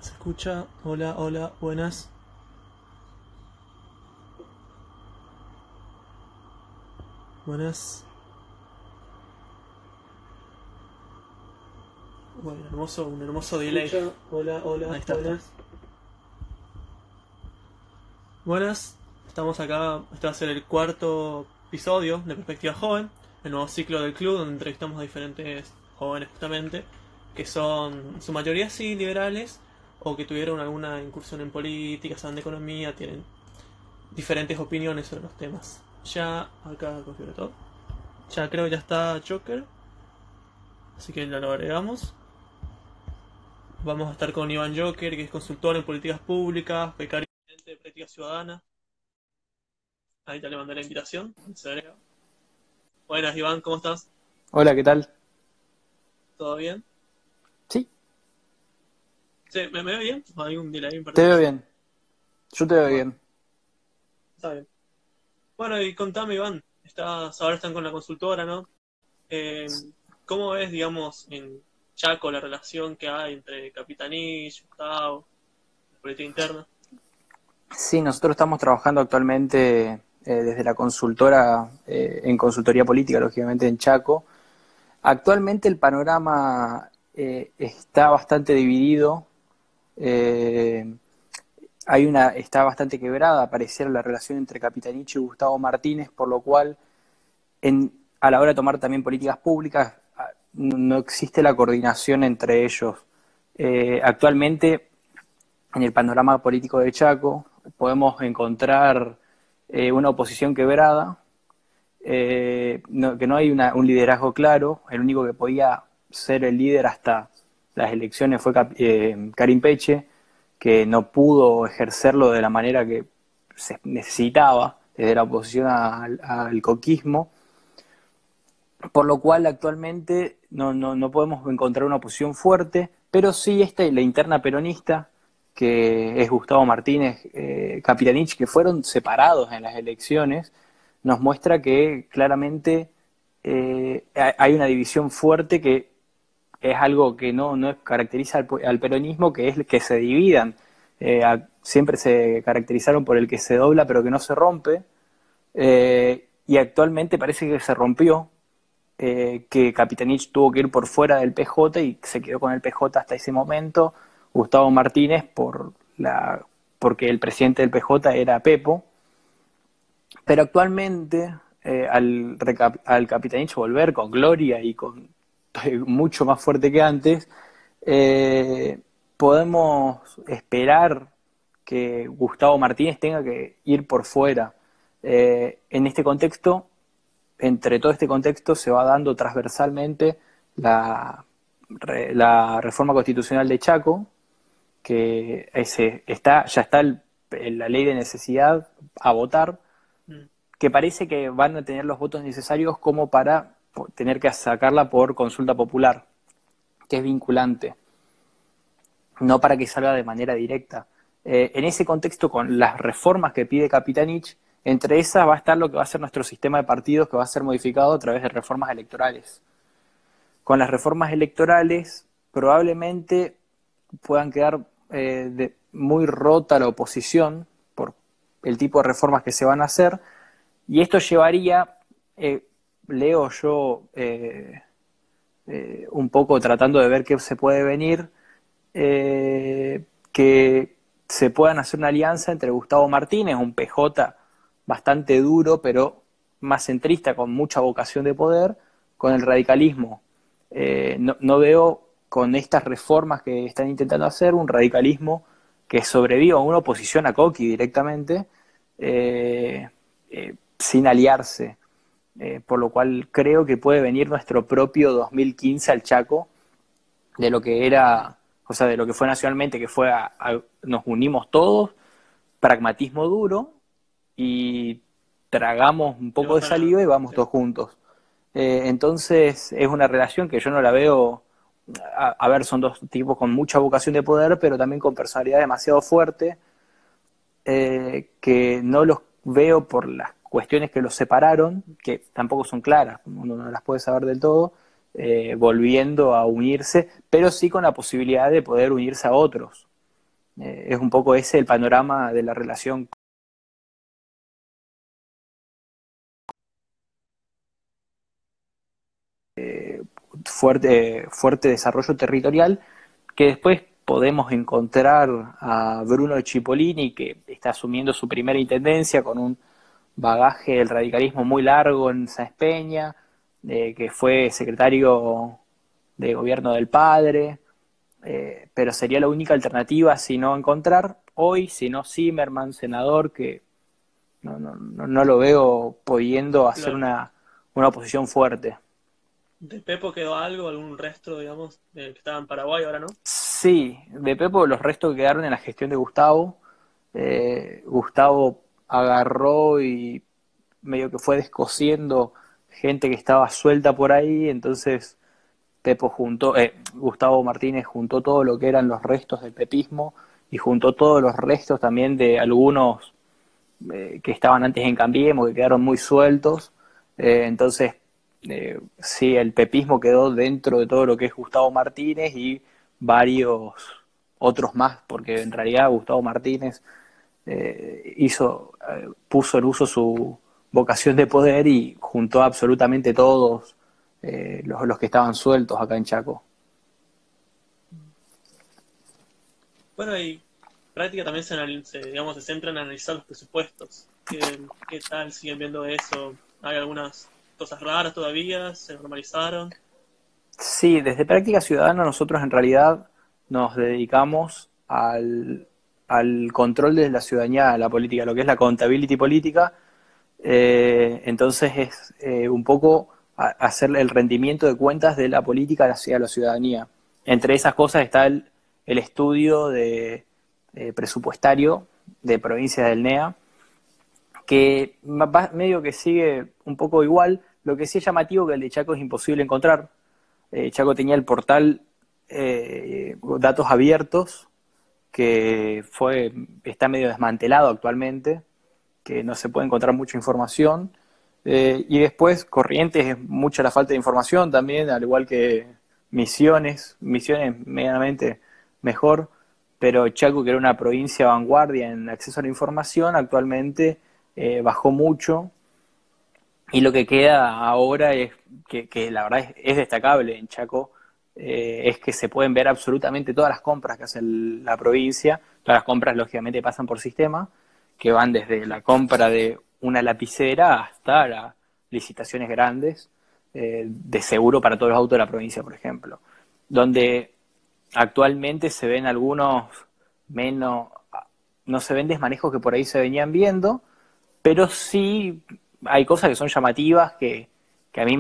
Se escucha. Hola, hola, buenas. Buenas. Bueno, un hermoso delay. Escucha, hola, hola, Ahí está. buenas. Buenas. Estamos acá. Este va a ser el cuarto episodio de Perspectiva Joven, el nuevo ciclo del club donde entrevistamos a diferentes jóvenes justamente, que son en su mayoría sí liberales o que tuvieron alguna incursión en política, saben de economía, tienen diferentes opiniones sobre los temas. Ya acá configuro todo. Ya creo que ya está Joker, así que ya lo agregamos. Vamos a estar con Iván Joker, que es consultor en políticas públicas, becario de política ciudadana. Ahí ya le mandé la invitación. Se agrega. Buenas, Iván, ¿cómo estás? Hola, ¿qué tal? ¿Todo bien? Sí, Sí, ¿me ve bien? ¿Hay un delay en te veo particular? bien. Yo te veo Bueno, bien. está bien. Bueno, y contame, Iván. Ahora están con la consultora, ¿no? Eh, ¿Cómo ves, digamos, en Chaco la relación que hay entre Capitanich, Gustavo, política interna? Sí, nosotros estamos trabajando actualmente desde la consultora, en consultoría política, lógicamente, en Chaco. Actualmente el panorama está bastante dividido. eh, está bastante quebrada, pareciera la relación entre Capitanich y Gustavo Martínez, por lo cual a la hora de tomar también políticas públicas no existe la coordinación entre ellos. Actualmente en el panorama político de Chaco podemos encontrar una oposición quebrada, que no hay un liderazgo claro. El único que podía ser el líder hasta las elecciones fue Karim Peche, que no pudo ejercerlo de la manera que se necesitaba desde la oposición al coquismo, por lo cual actualmente no podemos encontrar una oposición fuerte, pero sí la interna peronista, que es Gustavo Martínez, Capitanich, que fueron separados en las elecciones, nos muestra que claramente hay una división fuerte, que es algo que no caracteriza al peronismo, que es que se dividan. Siempre se caracterizaron por el que se dobla pero que no se rompe, y actualmente parece que se rompió, que Capitanich tuvo que ir por fuera del PJ y se quedó con el PJ hasta ese momento. Gustavo Martínez porque el presidente del PJ era Pepo, pero actualmente al Capitanich volver con gloria y con mucho más fuerte que antes, eh, podemos esperar que Gustavo Martínez tenga que ir por fuera. En este contexto, entre todo este contexto, se va dando transversalmente la, la reforma constitucional de Chaco, que ya está la ley de necesidad a votar, Mm. que parece que van a tener los votos necesarios como para tener que sacarla por consulta popular, que es vinculante, no para que salga de manera directa. En ese contexto, con las reformas que pide Capitanich, entre esas va a estar lo que va a ser nuestro sistema de partidos, que va a ser modificado a través de reformas electorales. Con las reformas electorales probablemente puedan quedar muy rota la oposición por el tipo de reformas que se van a hacer, y esto llevaría, eh, leo yo, un poco tratando de ver qué se puede venir, que se puedan hacer una alianza entre Gustavo Martínez, un PJ bastante duro, pero más centrista, con mucha vocación de poder, con el radicalismo. No veo con estas reformas que están intentando hacer un radicalismo que sobreviva a una oposición a Coqui directamente, sin aliarse. Por lo cual creo que puede venir nuestro propio 2015 al Chaco, de lo que Mm. era, o sea, de lo que fue nacionalmente, que fue nos unimos todos, pragmatismo duro, y tragamos un Y poco de bajan a. saliva y vamos Sí. todos juntos. Entonces es una relación que yo no la veo, a ver, son dos tipos con mucha vocación de poder, pero también con personalidad demasiado fuerte, que no los veo por las cuestiones que los separaron, que tampoco son claras, uno no las puede saber del todo, volviendo a unirse, pero sí con la posibilidad de poder unirse a otros. Es un poco ese el panorama de la relación fuerte desarrollo territorial, que después podemos encontrar a Bruno Cipollini, que está asumiendo su primera intendencia con un bagaje del radicalismo muy largo en Sáenz Peña, que fue secretario de gobierno del padre, pero sería la única alternativa si no encontrar hoy, si no Zimmerman, senador, que no lo veo pudiendo hacer Claro. una oposición fuerte. ¿De Pepo quedó algo, algún resto, digamos, que estaba en Paraguay, ahora no? Sí, de Pepo los restos que quedaron en la gestión de Gustavo. Gustavo agarró y medio que fue descosiendo gente que estaba suelta por ahí, entonces Gustavo Martínez juntó todo lo que eran los restos del pepismo y juntó todos los restos también de algunos que estaban antes en Cambiemos, que quedaron muy sueltos. Entonces, sí, el pepismo quedó dentro de todo lo que es Gustavo Martínez y varios otros más, porque en realidad Gustavo Martínez puso en uso su vocación de poder y juntó absolutamente todos los que estaban sueltos acá en Chaco. Bueno, y práctica también digamos, se centra en analizar los presupuestos. ¿Qué tal siguen viendo eso? ¿Hay algunas cosas raras todavía? ¿Se normalizaron? Sí, desde Práctica Ciudadana nosotros en realidad nos dedicamos al control de la ciudadanía a la política, lo que es la accountability política. Entonces es un poco hacer el rendimiento de cuentas de la política hacia la ciudadanía. Entre esas cosas está el estudio presupuestario de provincias del NEA, que medio que sigue un poco igual. Lo que sí es llamativo que el de Chaco es imposible encontrar. Chaco tenía el portal Datos Abiertos, que está medio desmantelado actualmente, que no se puede encontrar mucha información. Y después Corrientes es mucha la falta de información también, al igual que Misiones medianamente mejor, pero Chaco, que era una provincia vanguardia en acceso a la información, actualmente bajó mucho y lo que queda ahora es que la verdad es destacable en Chaco, es que se pueden ver absolutamente todas las compras que hace la provincia. Todas las compras lógicamente pasan por sistema, que van desde la compra de una lapicera hasta las licitaciones grandes de seguro para todos los autos de la provincia, por ejemplo. Donde actualmente se ven algunos menos, no se ven desmanejos que por ahí se venían viendo, pero sí hay cosas que son llamativas que a mí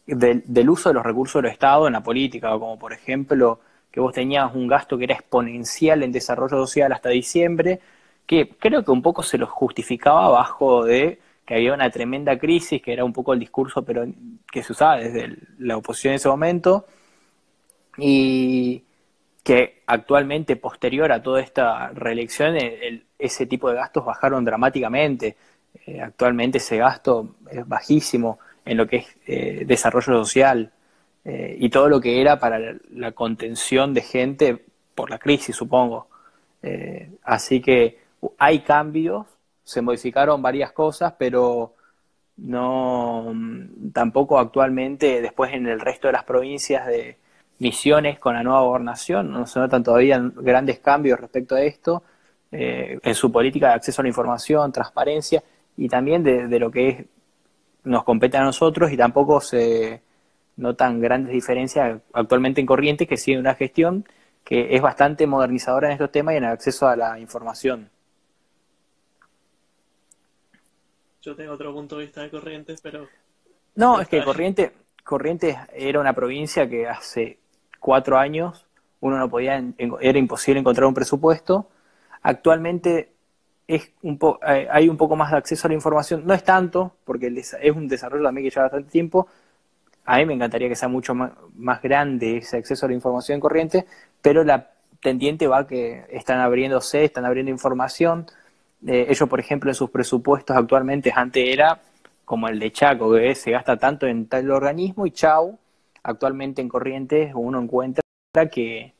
del uso de los recursos del Estado en la política, como por ejemplo que vos tenías un gasto que era exponencial en desarrollo social hasta diciembre, que creo que un poco se lo justificaba bajo de que había una tremenda crisis, que era un poco el discurso pero que se usaba desde la oposición en ese momento, y que actualmente, posterior a toda esta reelección, ese tipo de gastos bajaron dramáticamente. Actualmente ese gasto es bajísimo en lo que es desarrollo social y todo lo que era para la contención de gente por la crisis, supongo. Así que hay cambios, se modificaron varias cosas, pero no tampoco actualmente, después en el resto de las provincias de Misiones con la nueva gobernación, no se notan todavía grandes cambios respecto a esto, en su política de acceso a la información, transparencia y también de lo que nos compete a nosotros, y tampoco se notan grandes diferencias actualmente en Corrientes, que sigue una gestión que es bastante modernizadora en estos temas y en el acceso a la información. Yo tengo otro punto de vista de Corrientes, No, pero es que está bien. Corrientes era una provincia que hace 4 años uno no podía, era imposible encontrar un presupuesto. Actualmente hay un poco más de acceso a la información, no es tanto, porque es un desarrollo también que lleva bastante tiempo. A mí me encantaría que sea mucho más grande ese acceso a la información en Corrientes, pero la tendiente va que están abriendo información. Ellos, por ejemplo, en sus presupuestos actualmente, antes era como el de Chaco, que se gasta tanto en tal organismo y chau. Actualmente en Corrientes uno encuentra que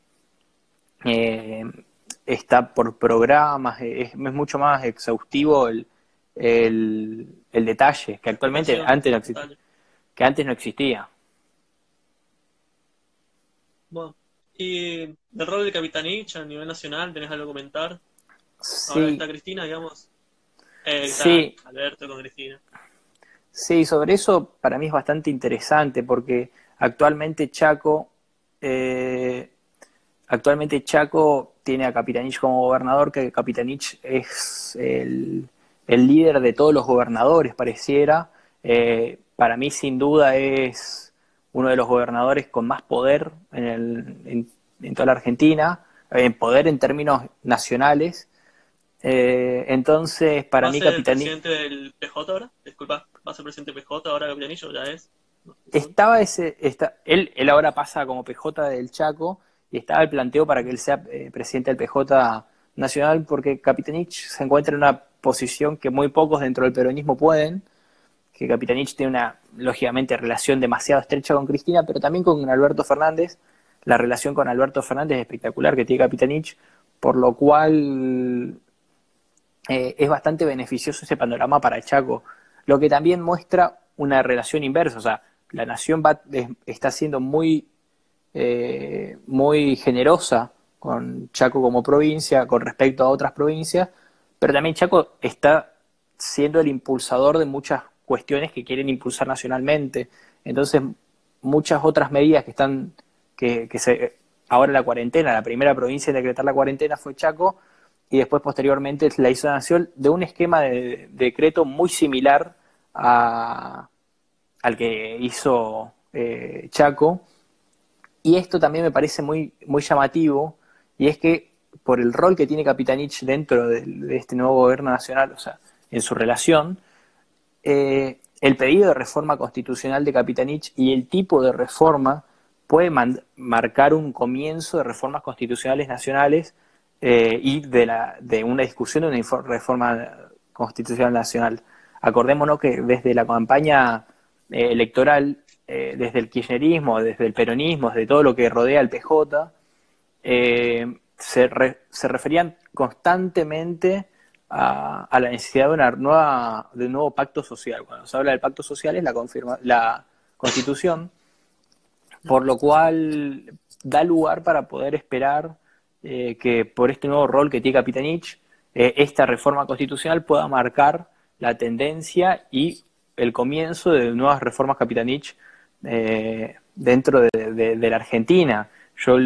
eh, está por programas, es mucho más exhaustivo el detalle, que actualmente Explicación, antes no existía, dale. que antes no existía. Bueno, y del rol del Capitanich a nivel nacional, ¿tenés algo que comentar? Ahora que está Sí, Cristina, digamos. Que está sí, Alberto con Cristina. sí, sobre eso para mí es bastante interesante porque actualmente Chaco, eh, actualmente Chaco tiene a Capitanich como gobernador, que Capitanich es el líder de todos los gobernadores, pareciera. Para mí, sin duda, es uno de los gobernadores con más poder en toda la Argentina, en poder en términos nacionales. Entonces, para ¿Va a mí, ser el Capitanich presidente del PJ ahora? Disculpa, ¿va a ser presidente del PJ ahora Capitanillo? ¿Ya es? No estoy seguro. estaba él ahora pasa como PJ del Chaco y estaba el planteo para que él sea presidente del PJ nacional porque Capitanich se encuentra en una posición que muy pocos dentro del peronismo pueden, que Capitanich tiene una, lógicamente, relación demasiado estrecha con Cristina, pero también con Alberto Fernández. La relación con Alberto Fernández es espectacular que tiene Capitanich, por lo cual es bastante beneficioso ese panorama para Chaco, lo que también muestra una relación inversa, o sea, la nación está siendo muy generosa con Chaco como provincia con respecto a otras provincias, pero también Chaco está siendo el impulsador de muchas cuestiones que quieren impulsar nacionalmente. Entonces, muchas otras medidas ahora la cuarentena, la primera provincia en decretar la cuarentena fue Chaco, y después posteriormente la hizo Nación de un esquema de decreto muy similar a, al que hizo Chaco, y esto también me parece muy llamativo, y es que por el rol que tiene Capitanich dentro de este nuevo gobierno nacional, o sea, en su relación, el pedido de reforma constitucional de Capitanich y el tipo de reforma puede marcar un comienzo de reformas constitucionales nacionales y de una discusión de una reforma constitucional nacional. Acordémonos que desde la campaña electoral, desde el kirchnerismo, desde el peronismo, desde todo lo que rodea al PJ, se referían constantemente a la necesidad de un nuevo pacto social. Cuando se habla del pacto social es la Constitución, por lo cual da lugar para poder esperar que por este nuevo rol que tiene Capitanich, esta reforma constitucional pueda marcar la tendencia y el comienzo de nuevas reformas Capitanich dentro de la Argentina. Yo,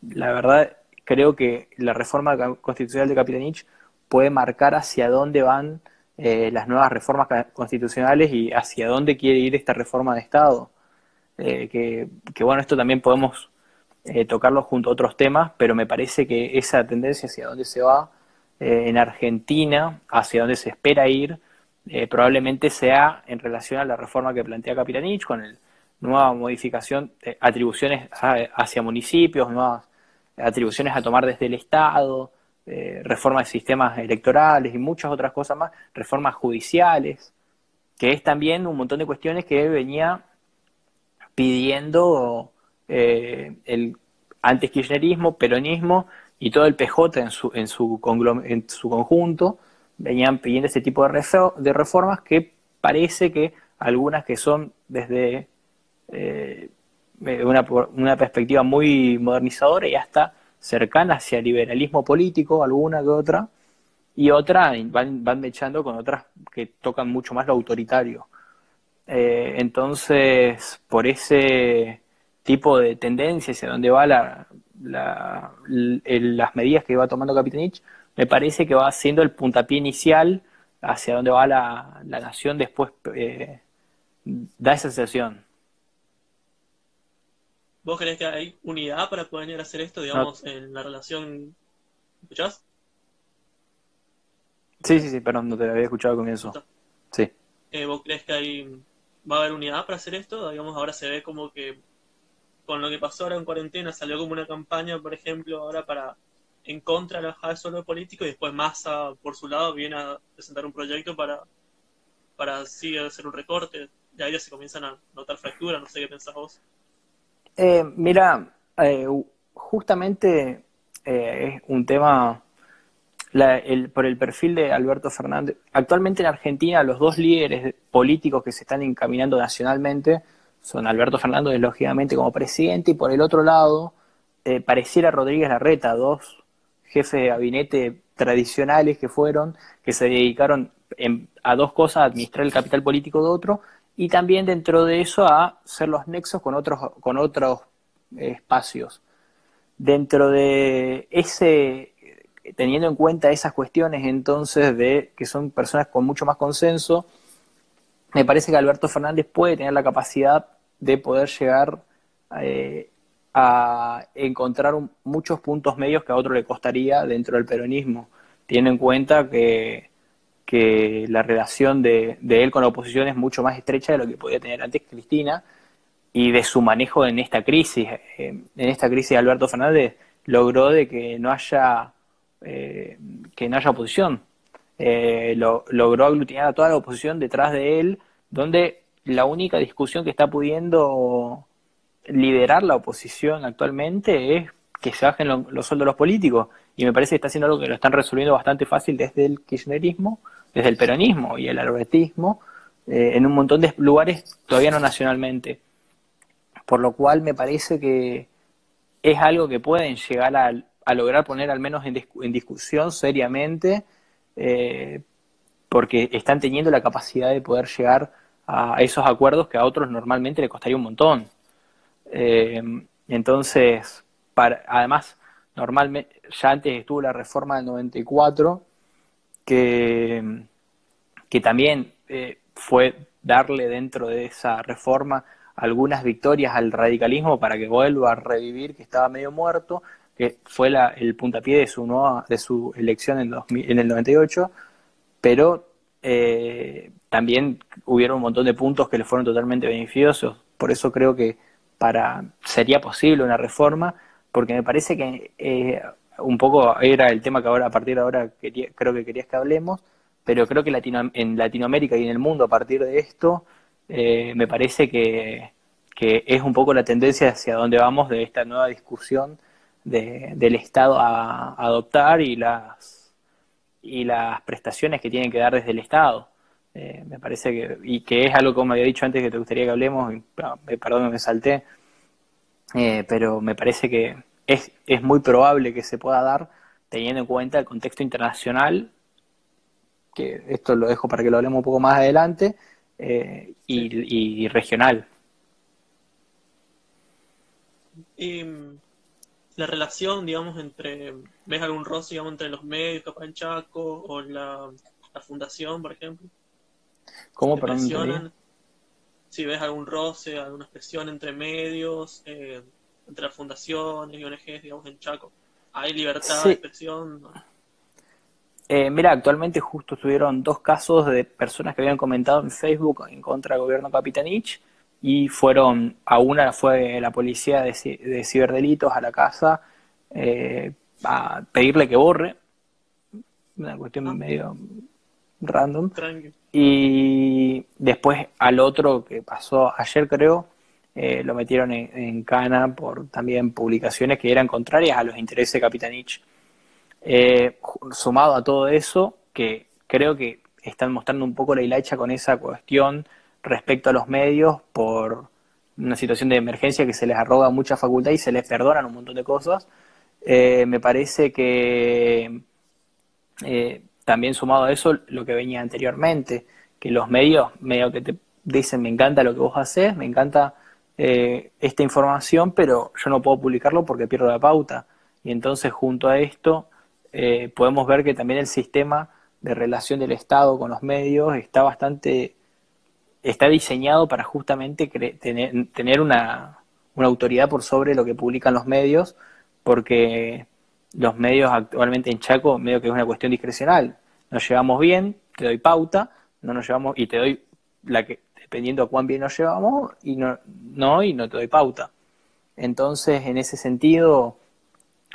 la verdad, creo que la reforma constitucional de Capitanich puede marcar hacia dónde van las nuevas reformas constitucionales y hacia dónde quiere ir esta reforma de Estado. Bueno, esto también podemos tocarlo junto a otros temas, pero me parece que esa tendencia hacia dónde se va en Argentina, hacia dónde se espera ir, probablemente sea en relación a la reforma que plantea Capitanich, con el nueva modificación de atribuciones hacia municipios, nuevas atribuciones a tomar desde el Estado, reforma de sistemas electorales y muchas otras cosas más, reformas judiciales, que es también un montón de cuestiones que venía pidiendo el antes kirchnerismo, peronismo y todo el PJ en su conjunto, venían pidiendo ese tipo de reformas que parece que algunas que son desde una perspectiva muy modernizadora y hasta cercana hacia el liberalismo político, alguna que otra, y otras van mechando con otras que tocan mucho más lo autoritario. Entonces, por ese tipo de tendencia hacia dónde va las medidas que va tomando Capitanich, me parece que va siendo el puntapié inicial hacia dónde va la nación después, da esa sensación. ¿Vos creés que hay unidad para poder llegar a hacer esto, No, digamos, en la relación? ¿Escuchás? sí, sí, sí, perdón, no te había escuchado con eso. ¿Está? Sí. ¿Vos creés que va a haber unidad para hacer esto? Digamos, ahora se ve como que con lo que pasó ahora en cuarentena salió como una campaña, por ejemplo, ahora para en contra de la bajada de sueldo político y después Massa, por su lado, viene a presentar un proyecto para así hacer un recorte. De ahí ya se comienzan a notar fracturas, no sé qué pensás vos. Mira, justamente es un tema, por el perfil de Alberto Fernández. Actualmente en Argentina los dos líderes políticos que se están encaminando nacionalmente son Alberto Fernández, lógicamente, como presidente, y por el otro lado, pareciera Rodríguez Larreta, dos jefes de gabinete tradicionales que se dedicaron a dos cosas: a administrar el capital político de otro, y también dentro de eso a ser los nexos con otros espacios. Dentro de ese, teniendo en cuenta esas cuestiones entonces de que son personas con mucho más consenso, me parece que Alberto Fernández puede tener la capacidad de poder llegar a encontrar muchos puntos medios que a otro le costaría dentro del peronismo, teniendo en cuenta que la relación de él con la oposición es mucho más estrecha de lo que podía tener antes Cristina, y de su manejo en esta crisis. En esta crisis Alberto Fernández logró de que no haya oposición. Logró aglutinar a toda la oposición detrás de él, donde la única discusión que está pudiendo liderar la oposición actualmente es que se bajen los sueldos de los políticos, y me parece que está haciendo algo que lo están resolviendo bastante fácil desde el kirchnerismo, desde el peronismo y el albertismo, en un montón de lugares, todavía no nacionalmente. Por lo cual me parece que es algo que pueden llegar a lograr poner al menos en discusión seriamente, porque están teniendo la capacidad de poder llegar a esos acuerdos que a otros normalmente le costaría un montón. Entonces, además, normalmente, ya antes estuvo la reforma del 94, que también fue darle dentro de esa reforma algunas victorias al radicalismo para que vuelva a revivir, que estaba medio muerto, que fue el puntapié de su elección en el 98, pero también hubieron un montón de puntos que le fueron totalmente beneficiosos. Por eso creo que sería posible una reforma, porque me parece que un poco era el tema que ahora, a partir de ahora, creo que querías que hablemos, pero creo que en Latinoamérica y en el mundo, a partir de esto, me parece que es un poco la tendencia hacia donde vamos, de esta nueva discusión del Estado a adoptar, y las prestaciones que tienen que dar desde el Estado. Me parece que es algo, como había dicho antes, que te gustaría que hablemos, y, perdón, me salté, pero me parece que es muy probable que se pueda dar, teniendo en cuenta el contexto internacional, que esto lo dejo para que lo hablemos un poco más adelante, Sí. y regional. Y la relación, digamos, ¿ves algún roce, digamos, entre los medios, capaz en Chaco, o la fundación, por ejemplo? ¿Cómo? ¿Te Perdón, no entendí. presionan? Si ves algún roce, alguna presión entre medios, entre las fundaciones y ONGs, digamos, en Chaco. ¿Hay libertad de Sí, expresión? ¿No? mira, actualmente justo estuvieron dos casos de personas que habían comentado en Facebook en contra del gobierno Capitanich, y a una fue la policía de ciberdelitos a la casa, a pedirle que borre, una cuestión Ah, medio random. tranqui. Y después al otro, que pasó ayer creo, lo metieron en cana por también publicaciones que eran contrarias a los intereses de Capitanich. Sumado a todo eso, que creo que están mostrando un poco la hilacha con esa cuestión respecto a los medios, por una situación de emergencia que se les arroga mucha facultad y se les perdonan un montón de cosas. Me parece que también, sumado a eso, lo que venía anteriormente, que los medios medio que te dicen: me encanta lo que vos haces, me encanta esta información, pero yo no puedo publicarlo porque pierdo la pauta. Y entonces, junto a esto, podemos ver que también el sistema de relación del Estado con los medios está diseñado para justamente tener una autoridad por sobre lo que publican los medios, porque los medios actualmente en Chaco, medio que es una cuestión discrecional. Nos llevamos bien, te doy pauta; no nos llevamos, y te doy dependiendo a cuán bien nos llevamos, y no te doy pauta. Entonces, en ese sentido,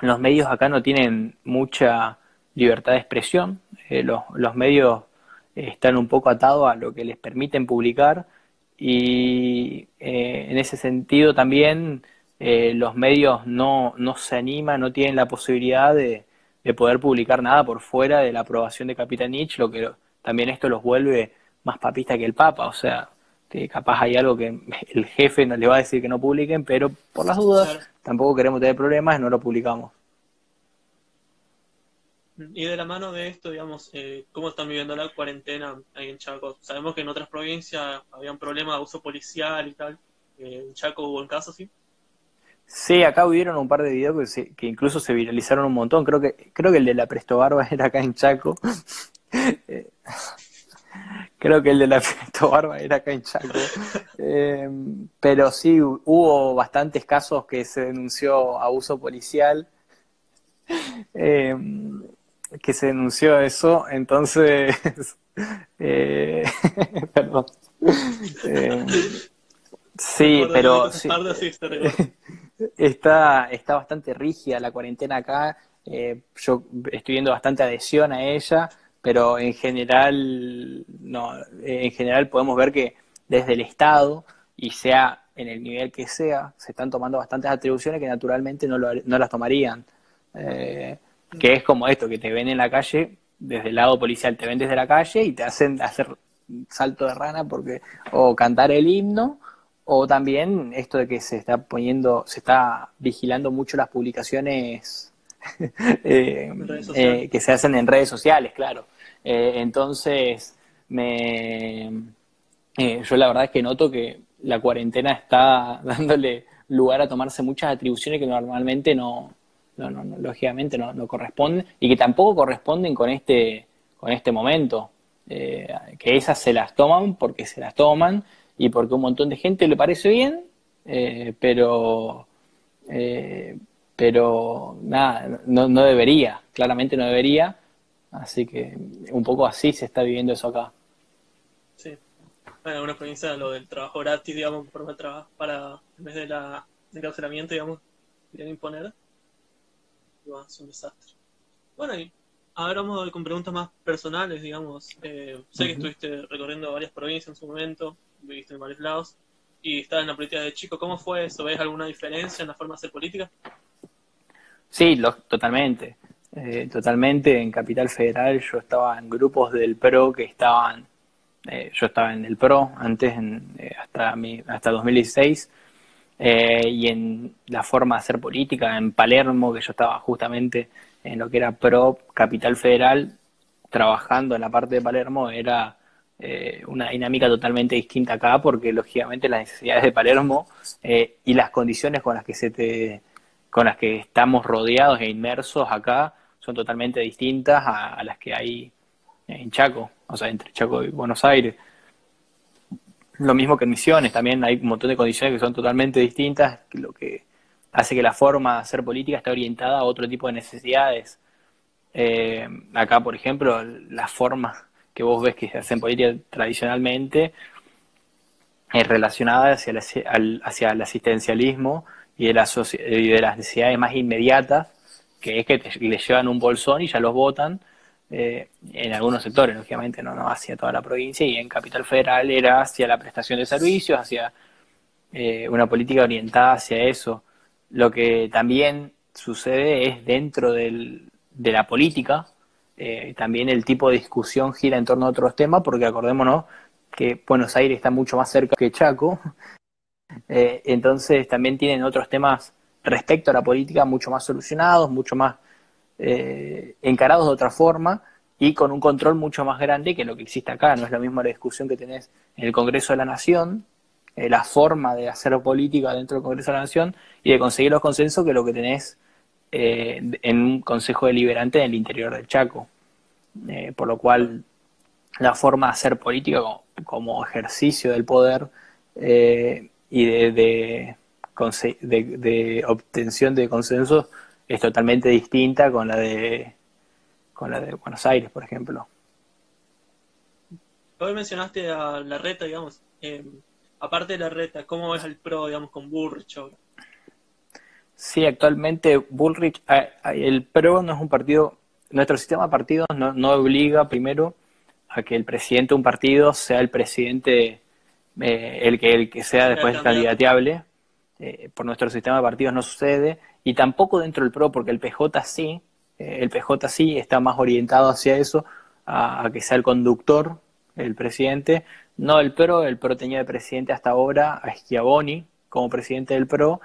los medios acá no tienen mucha libertad de expresión. Los medios están un poco atados a lo que les permiten publicar, y en ese sentido también los medios no se animan, no tienen la posibilidad de poder publicar nada por fuera de la aprobación de Capitanich, lo que también esto los vuelve más papista que el Papa, o sea, que capaz hay algo que el jefe no le va a decir que no publiquen, pero por las dudas Claro. tampoco queremos tener problemas, no lo publicamos. Y de la mano de esto, digamos, ¿cómo están viviendo la cuarentena ahí en Chaco? Sabemos que en otras provincias había un problema de abuso policial y tal. En Chaco hubo un caso, sí. Sí, acá hubieron un par de videos que incluso se viralizaron un montón. Creo que el de la Presto Barba era acá en Chaco. Eh, Creo que el de la Presto Barba era acá en Chaco. Eh, pero sí, hubo bastantes casos que se denunció abuso policial, eh, que se denunció eso. Entonces, eh, perdón. Eh, Me sí, acordé de pero cosas sí. tarde, sí, te recuerdo. Está bastante rígida la cuarentena acá. Yo estoy viendo bastante adhesión a ella, pero en general, no, en general podemos ver que desde el Estado, y sea en el nivel que sea, se están tomando bastantes atribuciones que naturalmente no las tomarían. Que es como esto, que te ven en la calle, desde el lado policial, te ven desde la calle y te hacen hacer salto de rana porque o cantar el himno o también esto de que se está vigilando mucho las publicaciones En redes sociales. que se hacen en redes sociales, claro. Entonces, me, yo la verdad es que noto que la cuarentena está dándole lugar a tomarse muchas atribuciones que normalmente lógicamente no corresponden y que tampoco corresponden con este momento. Que esas se las toman porque se las toman y porque a un montón de gente le parece bien, eh, pero nada, no debería, claramente no debería, así que un poco así se está viviendo eso acá. Sí. En algunas provincias lo del trabajo gratis, digamos, por el trabajo, para, en vez de la encarcelamiento, digamos, querían imponer. Y bueno, es un desastre. Bueno, y ahora vamos a ver con preguntas más personales, digamos. Sé que Ujú. estuviste recorriendo varias provincias en su momento, viviste en varios lados, y estabas en la política de chico. ¿Cómo fue eso? ¿Ves alguna diferencia en la forma de hacer política? Sí, totalmente. Totalmente. En Capital Federal yo estaba en grupos del PRO que estaban, yo estaba en el PRO antes, hasta 2016, y en la forma de hacer política, en Palermo, que yo estaba justamente en lo que era PRO Capital Federal, trabajando en la parte de Palermo, era una dinámica totalmente distinta acá, porque lógicamente las necesidades de Palermo y las condiciones con las que estamos rodeados e inmersos acá son totalmente distintas a las que hay en Chaco, o sea, entre Chaco y Buenos Aires. Lo mismo que en Misiones, también hay un montón de condiciones que son totalmente distintas, lo que hace que la forma de hacer política esté orientada a otro tipo de necesidades. Acá, por ejemplo, la forma que vos ves que se hacen política tradicionalmente es relacionada hacia el asistencialismo y de las necesidades más inmediatas, que es que les llevan un bolsón y ya los votan, en algunos sectores, lógicamente, no hacia toda la provincia, y en Capital Federal era hacia la prestación de servicios, hacia una política orientada hacia eso. Lo que también sucede es dentro de la política, también el tipo de discusión gira en torno a otros temas, porque acordémonos que Buenos Aires está mucho más cerca que Chaco, entonces también tienen otros temas respecto a la política mucho más solucionados, mucho más encarados de otra forma y con un control mucho más grande que lo que existe acá. No es lo mismo la discusión que tenés en el Congreso de la Nación, la forma de hacer política dentro del Congreso de la Nación y de conseguir los consensos que lo que tenés en un Consejo Deliberante en el interior del Chaco. Por lo cual la forma de hacer política como ejercicio del poder y de obtención de consensos es totalmente distinta con la de Buenos Aires, por ejemplo. Hoy mencionaste a Larreta, digamos. Aparte de Larreta, ¿cómo ves al PRO, digamos, con Burrich ahora? Sí, actualmente Bullrich, el PRO no es un partido, nuestro sistema de partidos no obliga primero a que el presidente de un partido sea el presidente, el que sea Sea el después candidato. candidateable. por nuestro sistema de partidos no sucede, y tampoco dentro del PRO, porque el PJ sí está más orientado hacia eso, a que sea el conductor, el presidente, no el PRO tenía de presidente hasta ahora a Schiavoni como presidente del PRO,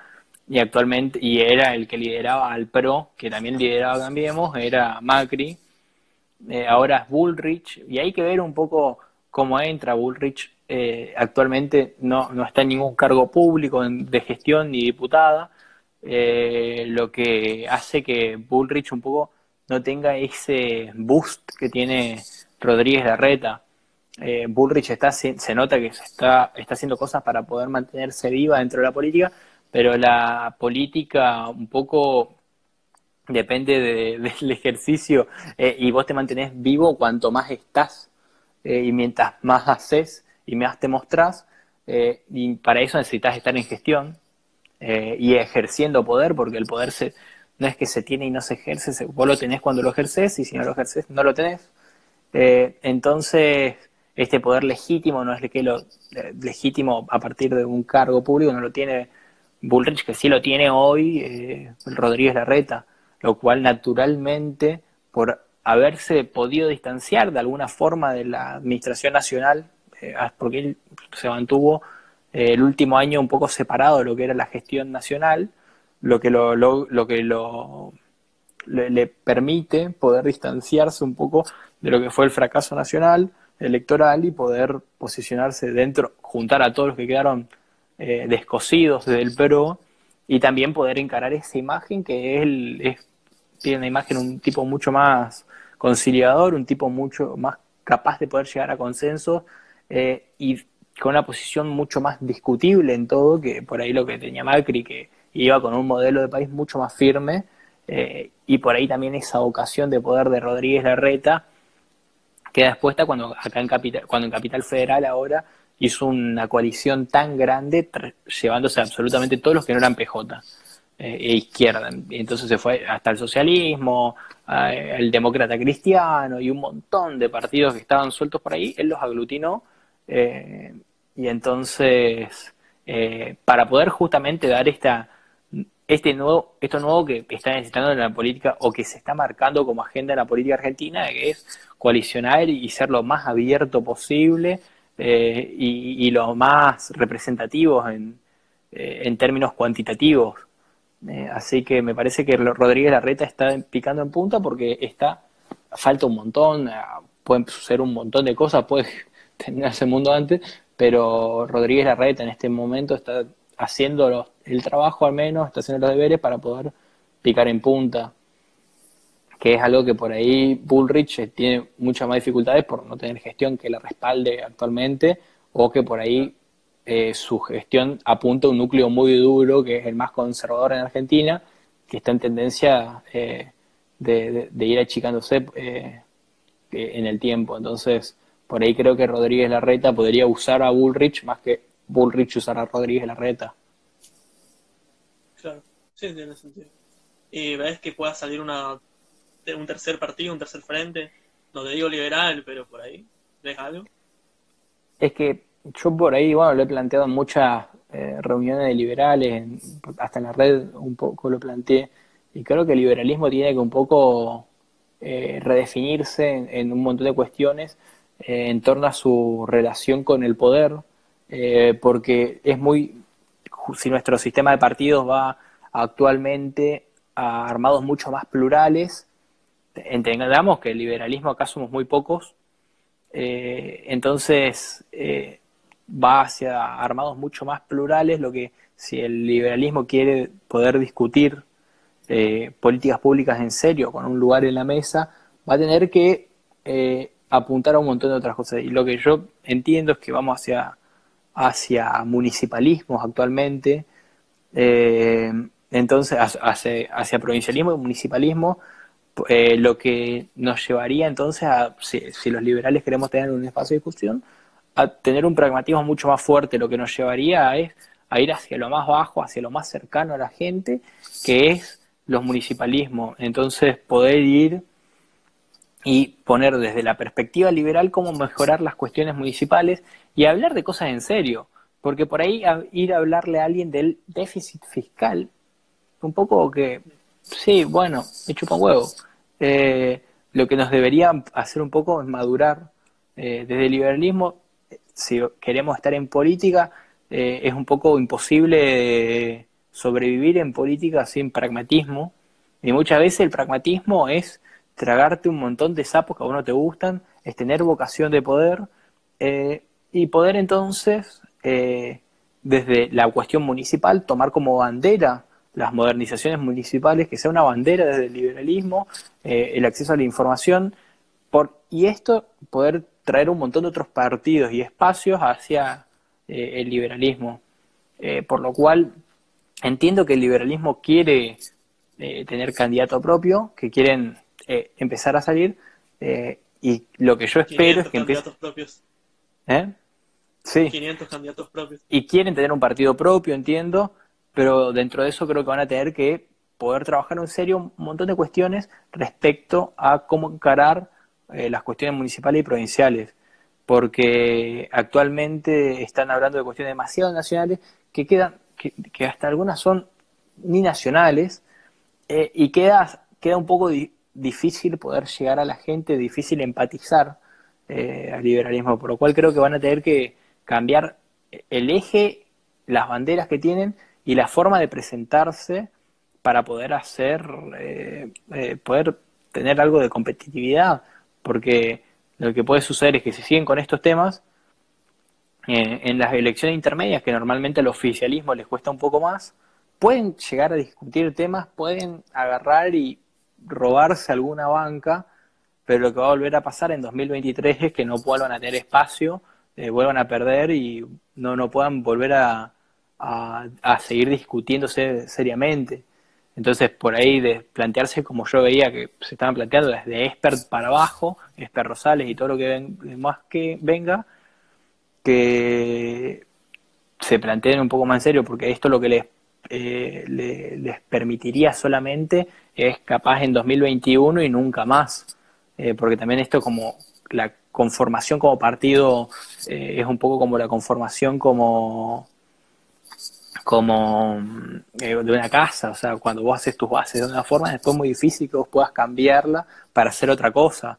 y actualmente, y era el que lideraba al PRO, que también lideraba Cambiemos, era Macri. Ahora es Bullrich, y hay que ver un poco cómo entra Bullrich. Actualmente no está en ningún cargo público de gestión ni diputada, lo que hace que Bullrich un poco no tenga ese boost que tiene Rodríguez Larreta. Bullrich se nota que está haciendo cosas para poder mantenerse viva dentro de la política, pero la política un poco depende del ejercicio, y vos te mantenés vivo cuanto más estás, y mientras más haces y más te mostrás, y para eso necesitas estar en gestión, y ejerciendo poder, porque el poder no es que se tiene y no se ejerce, vos lo tenés cuando lo ejercés, y si no lo ejercés no lo tenés. Entonces este poder legítimo no es legítimo a partir de un cargo público, no lo tiene Bullrich, que sí lo tiene hoy Rodríguez Larreta, lo cual naturalmente, por haberse podido distanciar de alguna forma de la administración nacional, porque él se mantuvo el último año un poco separado de lo que era la gestión nacional, lo que le permite poder distanciarse un poco de lo que fue el fracaso nacional electoral y poder posicionarse dentro, juntar a todos los que quedaron descosidos del PRO, y también poder encarar esa imagen que tiene una imagen, un tipo mucho más conciliador, un tipo mucho más capaz de poder llegar a consensos, y con una posición mucho más discutible en todo, que por ahí lo que tenía Macri, que iba con un modelo de país mucho más firme, y por ahí también esa vocación de poder de Rodríguez Larreta queda expuesta cuando en Capital Federal ahora hizo una coalición tan grande, llevándose absolutamente todos los que no eran PJ e izquierda. Entonces se fue hasta el socialismo, el demócrata cristiano y un montón de partidos que estaban sueltos por ahí, él los aglutinó, y entonces para poder justamente dar esto nuevo que está necesitando en la política, o que se está marcando como agenda en la política argentina, que es coalicionar y ser lo más abierto posible, y lo más representativos en términos cuantitativos. Así que me parece que Rodríguez Larreta está picando en punta, porque falta un montón, pueden suceder un montón de cosas, puede terminarse el mundo antes, pero Rodríguez Larreta en este momento está haciendo el trabajo, al menos está haciendo los deberes para poder picar en punta, que es algo que por ahí Bullrich tiene muchas más dificultades por no tener gestión que la respalde actualmente, o que por ahí su gestión apunta a un núcleo muy duro, que es el más conservador en Argentina, que está en tendencia de ir achicándose en el tiempo. Entonces, por ahí creo que Rodríguez Larreta podría usar a Bullrich más que Bullrich usar a Rodríguez Larreta. Claro, sí, tiene sentido. ¿Y ves que pueda salir un tercer partido, un tercer frente? No te digo liberal, pero por ahí. ¿Ves algo? Es que yo por ahí, bueno, lo he planteado en muchas reuniones de liberales, hasta en la red un poco lo planteé, y creo que el liberalismo tiene que un poco redefinirse en un montón de cuestiones en torno a su relación con el poder, porque si nuestro sistema de partidos va actualmente a armados mucho más plurales, entendamos que el liberalismo acá somos muy pocos, entonces va hacia armados mucho más plurales, lo que si el liberalismo quiere poder discutir políticas públicas en serio, con un lugar en la mesa, va a tener que apuntar a un montón de otras cosas. Y lo que yo entiendo es que vamos hacia municipalismos actualmente, entonces hacia provincialismo y municipalismo, lo que nos llevaría entonces si los liberales queremos tener un espacio de discusión, a tener un pragmatismo mucho más fuerte. Lo que nos llevaría es a ir hacia lo más bajo, hacia lo más cercano a la gente, que es los municipalismos. Entonces poder ir y poner desde la perspectiva liberal cómo mejorar las cuestiones municipales y hablar de cosas en serio. Porque por ahí ir a hablarle a alguien del déficit fiscal, un poco que, sí, bueno, me chupa un huevo. Lo que nos debería hacer un poco es madurar. Desde el liberalismo, si queremos estar en política, es un poco imposible sobrevivir en política sin pragmatismo. Y muchas veces el pragmatismo es tragarte un montón de sapos que a vos no te gustan, es tener vocación de poder, y poder entonces, desde la cuestión municipal, tomar como bandera las modernizaciones municipales, que sea una bandera desde el liberalismo, el acceso a la información, y esto poder traer un montón de otros partidos y espacios hacia el liberalismo. Por lo cual entiendo que el liberalismo quiere tener candidato propio, que quieren empezar a salir, y lo que yo espero es 500 que empiece... candidatos propios. ¿Eh? Sí. 500 candidatos propios. Y quieren tener un partido propio, entiendo, pero dentro de eso creo que van a tener que poder trabajar en serio un montón de cuestiones respecto a cómo encarar las cuestiones municipales y provinciales, porque actualmente están hablando de cuestiones demasiado nacionales que hasta algunas son ni nacionales, y queda un poco difícil poder llegar a la gente, difícil empatizar al liberalismo, por lo cual creo que van a tener que cambiar el eje, las banderas que tienen y la forma de presentarse para poder poder tener algo de competitividad, porque lo que puede suceder es que si siguen con estos temas, en las elecciones intermedias, que normalmente al oficialismo les cuesta un poco más, pueden llegar a discutir temas, pueden agarrar y robarse alguna banca, pero lo que va a volver a pasar en 2023 es que no vuelvan a tener espacio, vuelvan a perder y no puedan volver a seguir discutiéndose seriamente. Entonces, por ahí de plantearse como yo veía que se estaban planteando desde Esper para abajo, Esper Rosales y todo lo que más que venga, que se planteen un poco más en serio, porque esto lo que les permitiría solamente es capaz en 2021 y nunca más, porque también esto como la conformación como partido es un poco como la conformación como de una casa, o sea, cuando vos haces tus bases de una forma, después es muy difícil que vos puedas cambiarla para hacer otra cosa.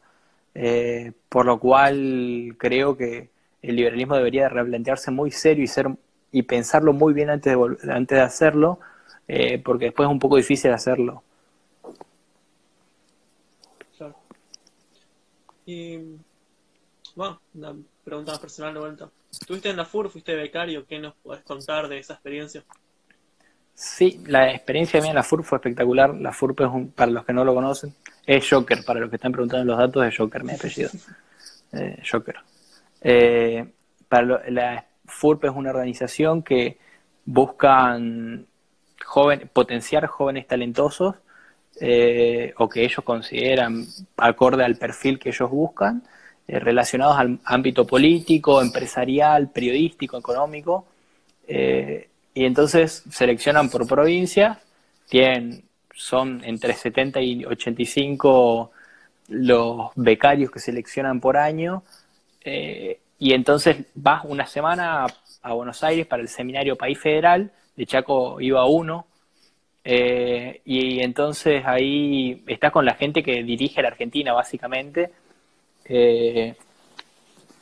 Por lo cual creo que el liberalismo debería replantearse muy serio y pensarlo muy bien antes de hacerlo, porque después es un poco difícil hacerlo. Claro. Y bueno, una pregunta más personal de vuelta. ¿Estuviste en la FUR? ¿Fuiste becario? ¿Qué nos podés contar de esa experiencia? Sí, la experiencia mía en la FURP fue espectacular. La FURP es para los que no lo conocen, es Joker, para los que están preguntando los datos, es Joker mi apellido. Joker. La FURP es una organización que buscan potenciar jóvenes talentosos, o que ellos consideran acorde al perfil que ellos buscan, relacionados al ámbito político, empresarial, periodístico, económico, y entonces seleccionan por provincia, son entre 70 y 85 los becarios que seleccionan por año, y entonces vas una semana a Buenos Aires para el seminario País Federal, de Chaco iba uno, y entonces ahí estás con la gente que dirige la Argentina básicamente,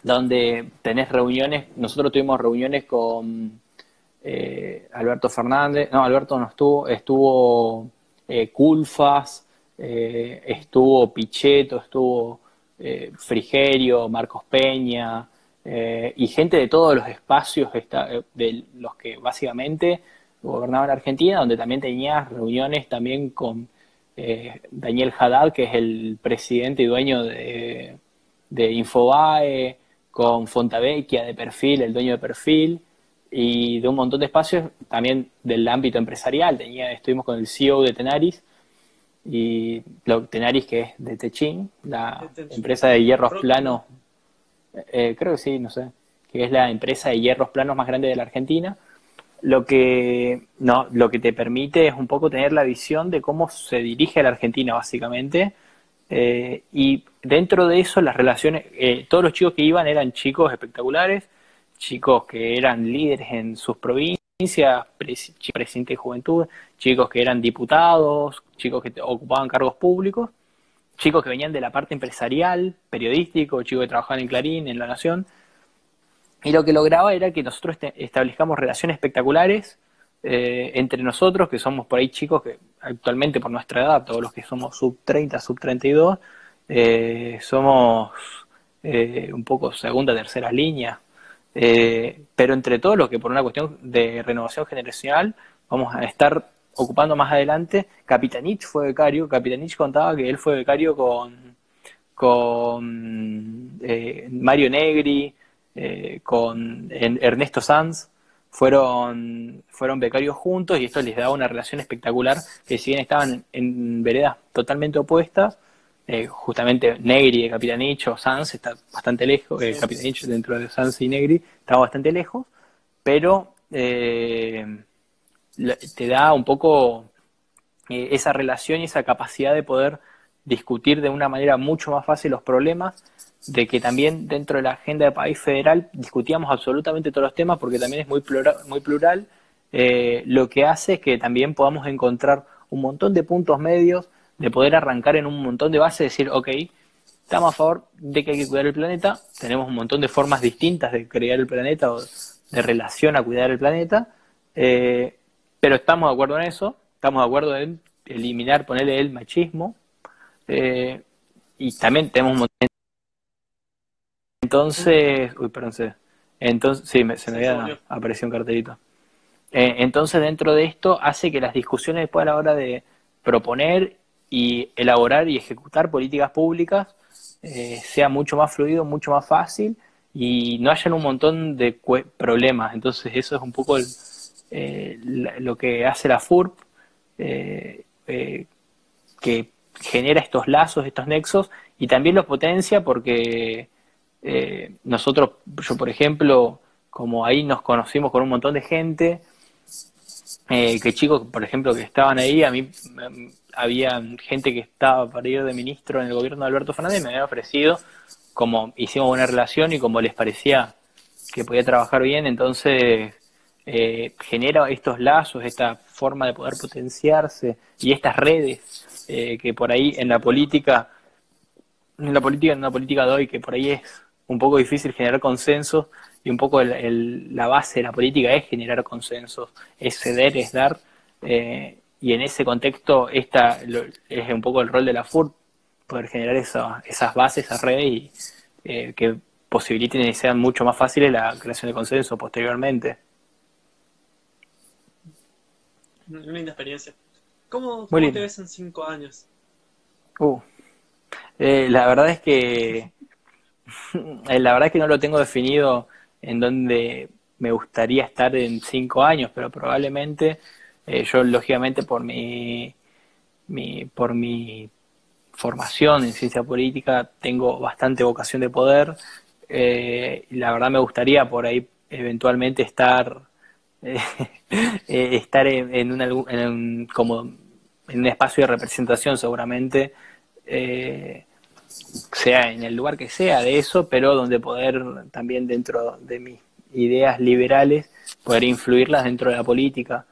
donde tenés reuniones. Nosotros tuvimos reuniones con Alberto Fernández, no, Alberto no estuvo Culfas, estuvo Pichetto, estuvo Frigerio, Marcos Peña, y gente de todos los espacios de los que básicamente gobernaban Argentina, donde también tenías reuniones también con Daniel Haddad, que es el presidente y dueño de Infobae, con Fontavecchia de Perfil, el dueño de Perfil, y de un montón de espacios también del ámbito empresarial. Estuvimos con el CEO de Tenaris, y Tenaris, que es de Techin, la empresa de hierros planos, creo que sí, no sé, que es la empresa de hierros planos más grande de la Argentina. Lo que te permite es un poco tener la visión de cómo se dirige a la Argentina, básicamente. Y dentro de eso, las relaciones, todos los chicos que iban eran chicos espectaculares, chicos que eran líderes en sus provincias, presidentes de juventud, chicos que eran diputados, chicos que ocupaban cargos públicos, chicos que venían de la parte empresarial, periodístico, chicos que trabajaban en Clarín, en La Nación. Y lo que lograba era que nosotros establezcamos relaciones espectaculares entre nosotros, que somos por ahí chicos que actualmente por nuestra edad, todos los que somos sub 30, sub 32, somos un poco segunda, tercera línea. Pero entre todos los que por una cuestión de renovación generacional vamos a estar ocupando más adelante. Capitanich fue becario. Capitanich contaba que él fue becario con Mario Negri, con Ernesto Sanz, fueron becarios juntos, y esto les daba una relación espectacular, que si bien estaban en veredas totalmente opuestas, justamente Negri de Capitanich o Sanz está bastante lejos, Sí. Capitanich dentro de Sanz y Negri estaba bastante lejos, pero te da un poco esa relación y esa capacidad de poder discutir de una manera mucho más fácil los problemas, de que también dentro de la agenda de país federal discutíamos absolutamente todos los temas, porque también es muy plural, muy plural, lo que hace es que también podamos encontrar un montón de puntos medios, de poder arrancar en un montón de bases, decir, ok, estamos a favor de que hay que cuidar el planeta, tenemos un montón de formas distintas de crear el planeta o de relación a cuidar el planeta, pero estamos de acuerdo en eso, estamos de acuerdo en eliminar, ponerle el machismo, y también tenemos un montón. Entonces, uy, perdón, entonces, sí, se me Sí, se había volvió. aparecido un cartelito. Entonces, dentro de esto, hace que las discusiones después a la hora de proponer y elaborar y ejecutar políticas públicas sea mucho más fluido, mucho más fácil, y no hayan un montón de problemas. Entonces, eso es un poco lo que hace la FURP, eh, eh, que genera estos lazos, estos nexos, y también los potencia porque nosotros, yo por ejemplo, como ahí nos conocimos con un montón de gente, que chicos, por ejemplo, que estaban ahí, a mí había gente que estaba para ir de ministro en el gobierno de Alberto Fernández, me habían ofrecido, como hicimos buena relación y como les parecía que podía trabajar bien, entonces genera estos lazos, esta forma de poder potenciarse y estas redes que por ahí en una política de hoy, que por ahí es un poco difícil generar consensos, y un poco la base de la política es generar consensos, es ceder, es dar, y en ese contexto es un poco el rol de la FURP, poder generar esas bases, esas redes, y que posibiliten y sean mucho más fáciles la creación de consenso posteriormente. Una linda experiencia. ¿Cómo, Muy cómo te lindo. ves en 5 años? Uh, la verdad es que la verdad es que no lo tengo definido en dónde me gustaría estar en 5 años, pero probablemente yo lógicamente por mi formación en ciencia política tengo bastante vocación de poder, y la verdad me gustaría por ahí eventualmente eh, estar como en un espacio de representación seguramente, sea en el lugar que sea de eso, pero donde poder también dentro de mis ideas liberales, poder influirlas dentro de la política.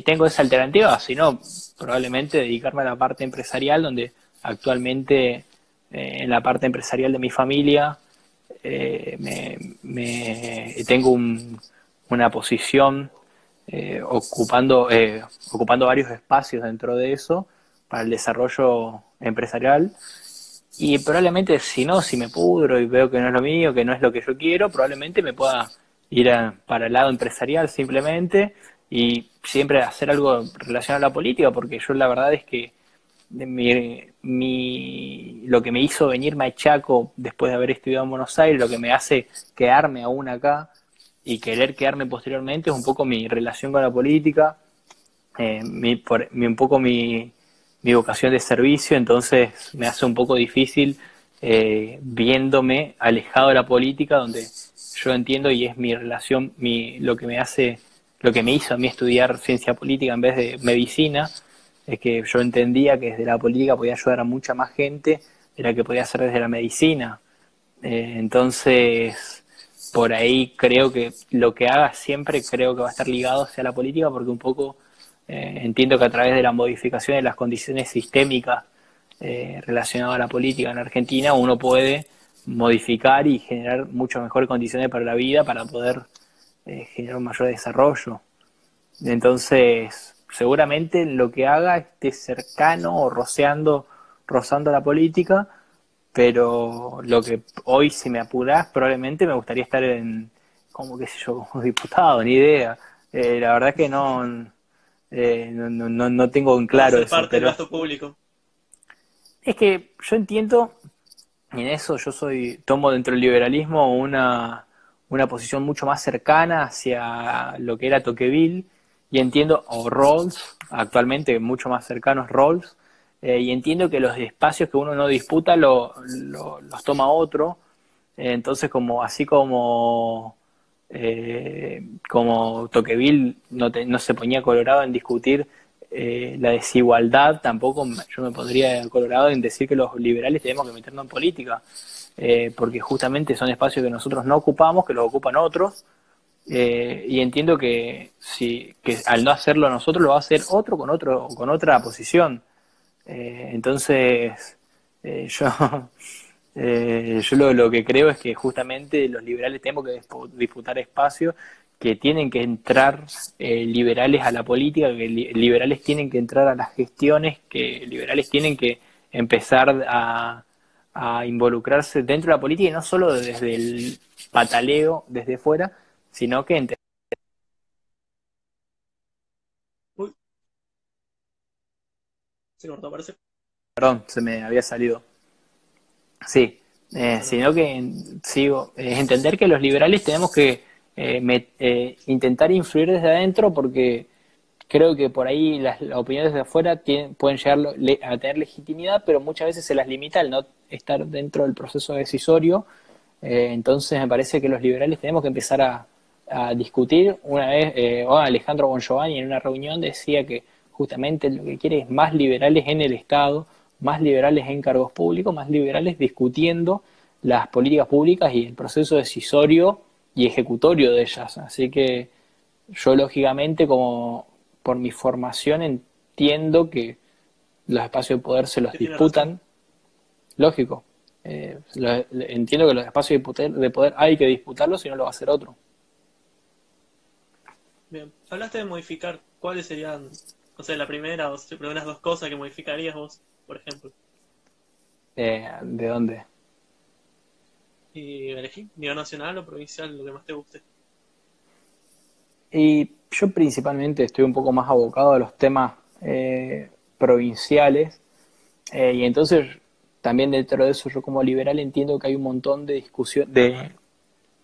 Tengo esa alternativa, si no, probablemente dedicarme a la parte empresarial, donde actualmente en la parte empresarial de mi familia tengo una posición ocupando varios espacios dentro de eso para el desarrollo empresarial, y probablemente si me pudro y veo que no es lo mío, que no es lo que yo quiero, probablemente me pueda ir para el lado empresarial simplemente, y siempre hacer algo relacionado a la política, porque yo la verdad es que lo que me hizo venirme a Chaco después de haber estudiado en Buenos Aires, lo que me hace quedarme aún acá y querer quedarme posteriormente, es un poco mi relación con la política, un poco mi vocación de servicio. Entonces me hace un poco difícil viéndome alejado de la política, donde yo entiendo, y es mi relación, lo que me hizo a mí estudiar ciencia política en vez de medicina, es que yo entendía que desde la política podía ayudar a mucha más gente de la que podía hacer desde la medicina. Entonces, por ahí creo que lo que haga siempre creo que va a estar ligado hacia la política, porque un poco entiendo que a través de la modificación de las condiciones sistémicas relacionadas a la política en Argentina, uno puede modificar y generar mucho mejores condiciones para la vida, para poder generar un mayor desarrollo. Entonces, seguramente lo que haga esté cercano o rozando la política, pero lo que hoy, si me apurás, probablemente me gustaría estar como qué sé yo, como diputado, ni idea. La verdad es que no tengo en Para claro ser eso, parte del pero gasto público. es que yo entiendo, y en eso tomo dentro del liberalismo una posición mucho más cercana hacia lo que era Tocqueville, y entiendo, o Rawls, actualmente mucho más cercanos Rawls, y entiendo que los espacios que uno no disputa los toma otro. Entonces, así como Tocqueville no se ponía colorado en discutir la desigualdad, tampoco yo me pondría colorado en decir que los liberales tenemos que meternos en política, porque justamente son espacios que nosotros no ocupamos, que los ocupan otros, y entiendo que al no hacerlo nosotros lo va a hacer otro con otra posición. Entonces, yo yo lo que creo es que justamente los liberales tenemos que disputar espacios, que tienen que entrar liberales a la política, que liberales tienen que entrar a las gestiones, que liberales tienen que empezar a involucrarse dentro de la política, y no solo desde el pataleo desde fuera, sino que Uy, se cortó, parece. perdón, se me había salido. Sí, No, no. sino que sigo, es entender que los liberales tenemos que intentar influir desde adentro, porque creo que por ahí las opiniones de afuera pueden llegar a tener legitimidad, pero muchas veces se las limita al no estar dentro del proceso decisorio. Entonces me parece que los liberales tenemos que empezar a discutir. Una vez Alejandro Bongiovanni en una reunión decía que justamente lo que quiere es más liberales en el Estado, más liberales en cargos públicos, más liberales discutiendo las políticas públicas y el proceso decisorio y ejecutorio de ellas. Así que yo lógicamente, como por mi formación, entiendo que los espacios de poder se los Que tiene razón. disputan, lógico. Entiendo que los espacios de poder hay que disputarlos, si no lo va a hacer otro. Bien. Hablaste de modificar. ¿Cuáles serían, no sé, la primera o primeras dos cosas que modificarías vos, por ejemplo? ¿De dónde? Y elegí, nivel nacional o provincial, lo que más te guste. Y yo principalmente estoy un poco más abocado a los temas provinciales, y entonces también dentro de eso yo como liberal entiendo que hay un montón de discusión,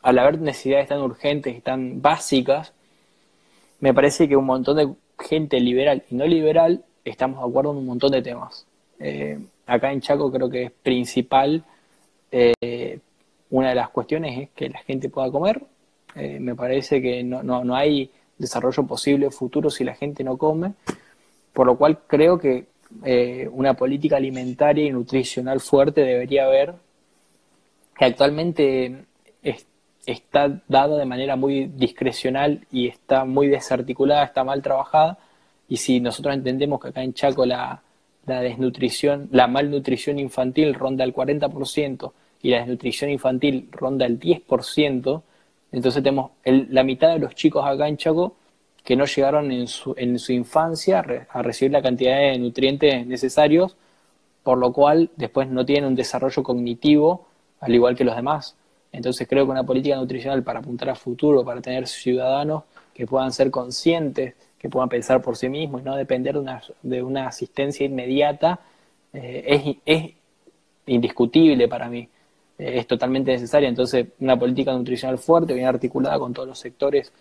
al haber necesidades tan urgentes y tan básicas, me parece que un montón de gente liberal y no liberal estamos de acuerdo en un montón de temas. Acá en Chaco creo que es principal, una de las cuestiones es que la gente pueda comer. Me parece que no hay desarrollo posible futuro si la gente no come, por lo cual creo que una política alimentaria y nutricional fuerte debería haber, que actualmente es, está dada de manera muy discrecional y está muy desarticulada, está mal trabajada, y si nosotros entendemos que acá en Chaco la desnutrición, la malnutrición infantil ronda el 40% y la desnutrición infantil ronda el 10%, entonces tenemos la mitad de los chicos acá en Chaco que no llegaron en su infancia a recibir la cantidad de nutrientes necesarios, por lo cual después no tienen un desarrollo cognitivo al igual que los demás. Entonces creo que una política nutricional para apuntar a futuro, para tener ciudadanos que puedan ser conscientes, que puedan pensar por sí mismos y no depender de una asistencia inmediata, es indiscutible para mí. Es totalmente necesaria. Entonces una política nutricional fuerte, bien articulada con todos los sectores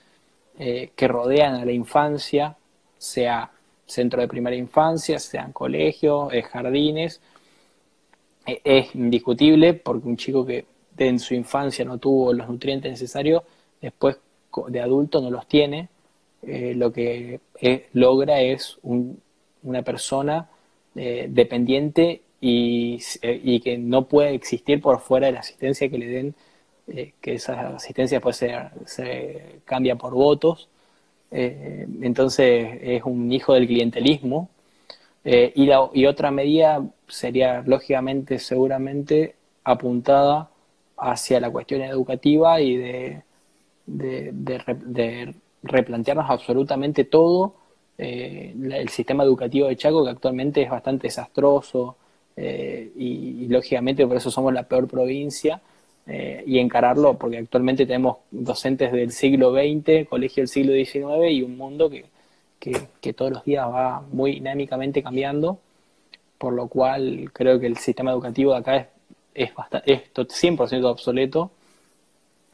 que rodean a la infancia, sea centro de primera infancia, sean colegios, jardines, es indiscutible, porque un chico que en su infancia no tuvo los nutrientes necesarios, después de adulto no los tiene. Lo que logra es una persona dependiente y que no puede existir por fuera de la asistencia que le den que esa asistencia después se cambia por votos. Entonces es un hijo del clientelismo. Y otra medida sería, lógicamente, seguramente, apuntada hacia la cuestión educativa y de replantearnos absolutamente todo. El sistema educativo de Chaco, que actualmente es bastante desastroso, lógicamente por eso somos la peor provincia, y encararlo, porque actualmente tenemos docentes del siglo XX, colegio del siglo XIX y un mundo que todos los días va muy dinámicamente cambiando, por lo cual creo que el sistema educativo de acá es 100% obsoleto,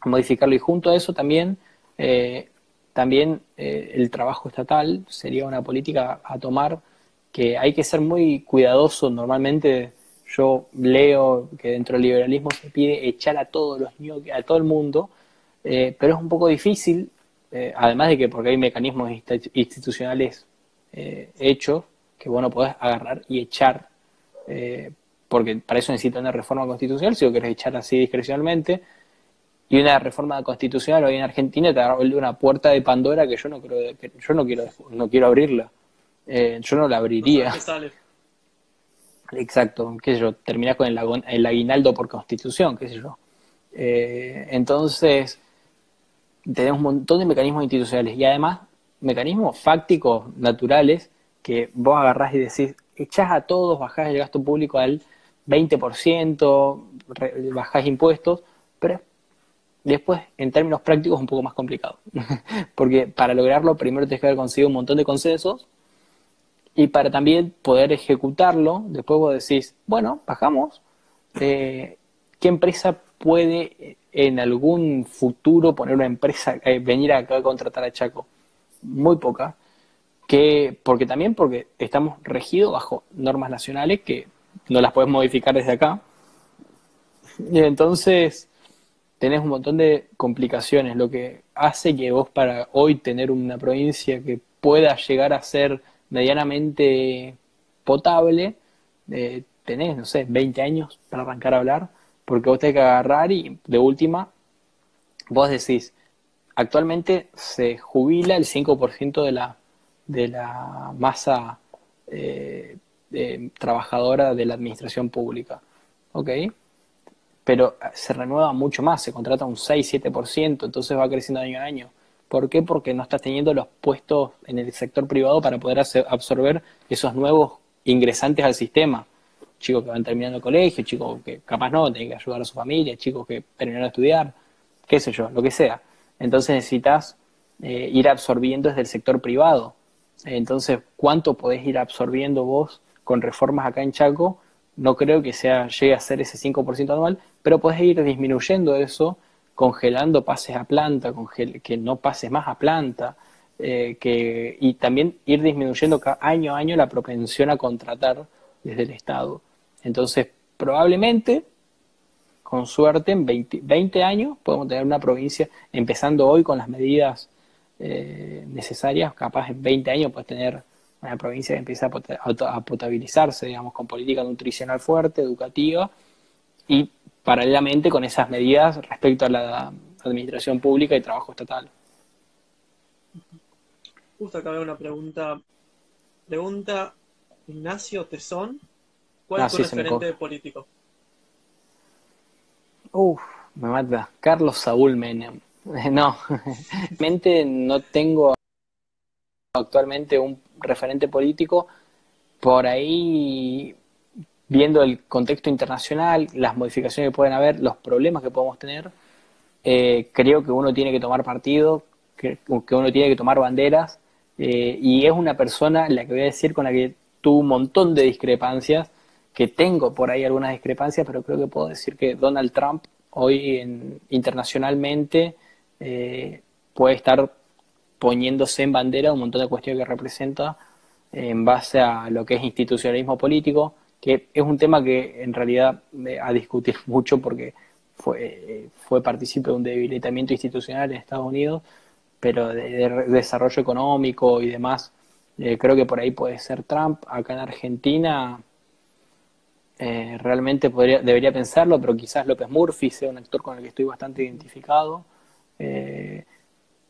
modificarlo. Y junto a eso también el trabajo estatal sería una política a tomar, que hay que ser muy cuidadoso. Normalmente yo leo que dentro del liberalismo se pide echar a todos los niños, a todo el mundo, pero es un poco difícil, además de que porque hay mecanismos institucionales hechos que vos no podés agarrar y echar, porque para eso necesitas una reforma constitucional si lo querés echar así discrecionalmente. Y una reforma constitucional hoy en Argentina te abre una puerta de Pandora que yo no quiero abrirla. Yo no la No sabes abriría. qué sale. Exacto, qué sé yo, terminás con el aguinaldo por constitución, qué sé yo. Entonces, tenemos un montón de mecanismos institucionales y además mecanismos fácticos, naturales, que vos agarrás y decís, echás a todos, bajás el gasto público al 20%, bajás impuestos, pero después, en términos prácticos, es un poco más complicado. Porque para lograrlo, primero tenés que haber conseguido un montón de consensos, y para también poder ejecutarlo, después vos decís, bueno, bajamos. ¿Qué empresa puede en algún futuro poner una empresa, venir acá a contratar a Chaco? Muy poca. Porque estamos regidos bajo normas nacionales que no las podés modificar desde acá. Y entonces tenés un montón de complicaciones, lo que hace que vos para hoy tener una provincia que pueda llegar a ser medianamente potable, tenés, no sé, 20 años para arrancar a hablar, porque vos tenés que agarrar y de última, vos decís, actualmente se jubila el 5% de la masa trabajadora de la administración pública, ¿ok? Pero se renueva mucho más, se contrata un 6-7%, entonces va creciendo año a año. ¿Por qué? Porque no estás teniendo los puestos en el sector privado para poder absorber esos nuevos ingresantes al sistema. Chicos que van terminando el colegio, chicos que capaz no, tienen que ayudar a su familia, chicos que terminaron de estudiar, qué sé yo, lo que sea. Entonces necesitas ir absorbiendo desde el sector privado. Entonces, ¿cuánto podés ir absorbiendo vos con reformas acá en Chaco? No creo que llegue a ser ese 5% anual, pero podés ir disminuyendo eso, congelando pases a planta, que no pases más a planta, y también ir disminuyendo año a año la propensión a contratar desde el Estado. Entonces, probablemente, con suerte, en 20 años podemos tener una provincia, empezando hoy con las medidas necesarias, capaz en 20 años puedes tener una provincia que empieza a potabilizarse, digamos, con política nutricional fuerte, educativa, y paralelamente con esas medidas respecto a la administración pública y trabajo estatal. Justo acá veo una pregunta. Pregunta Ignacio Tesón. ¿Cuál es tu Así se me referente coge. político? Uf, me mata. Carlos Saúl Menem. No, mente no tengo actualmente un referente político. Por ahí, viendo el contexto internacional, las modificaciones que pueden haber, los problemas que podemos tener, creo que uno tiene que tomar partido, que uno tiene que tomar banderas, y es una persona, la que voy a decir, con la que tuve un montón de discrepancias, que tengo por ahí algunas discrepancias, pero creo que puedo decir que Donald Trump hoy internacionalmente puede estar poniéndose en bandera un montón de cuestiones que representa en base a lo que es institucionalismo político, que es un tema que en realidad a discutir mucho porque fue partícipe de un debilitamiento institucional en Estados Unidos, pero de desarrollo económico y demás, creo que por ahí puede ser Trump. Acá en Argentina Realmente debería pensarlo, pero quizás López Murphy sea un actor con el que estoy bastante identificado. Eh,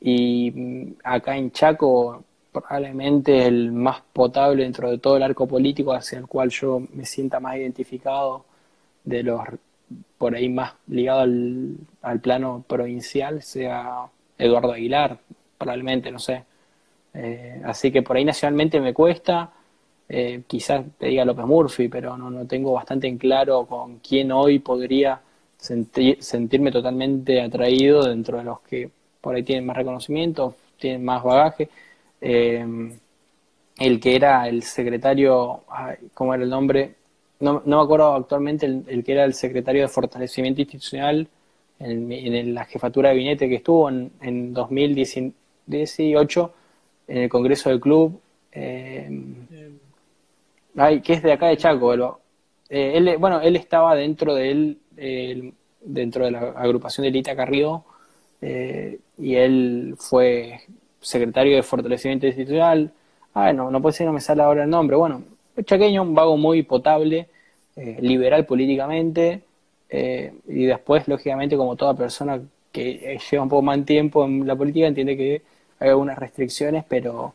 y acá en Chaco, probablemente el más potable dentro de todo el arco político hacia el cual yo me sienta más identificado, de los por ahí más ligado al plano provincial, sea Eduardo Aguilar, probablemente, no sé. Así que por ahí nacionalmente me cuesta, quizás te diga López Murphy, pero no tengo bastante en claro con quién hoy podría sentirme totalmente atraído dentro de los que por ahí tienen más reconocimiento, tienen más bagaje. Eh, el que era el secretario, ay, ¿cómo era el nombre? No me acuerdo actualmente, el que era el secretario de Fortalecimiento Institucional en la jefatura de gabinete que estuvo en 2018 en el Congreso del Club. Eh, Ay, que es de acá de no me Chaco. acuerdo. Bueno, él estaba dentro de la agrupación de Lita Carrió, y él fue secretario de Fortalecimiento Institucional. Ah, no puede ser, no me sale ahora el nombre. Bueno, un chaqueño, un vago muy potable, liberal políticamente, y después, lógicamente, como toda persona que lleva un poco más tiempo en la política, entiende que hay algunas restricciones, pero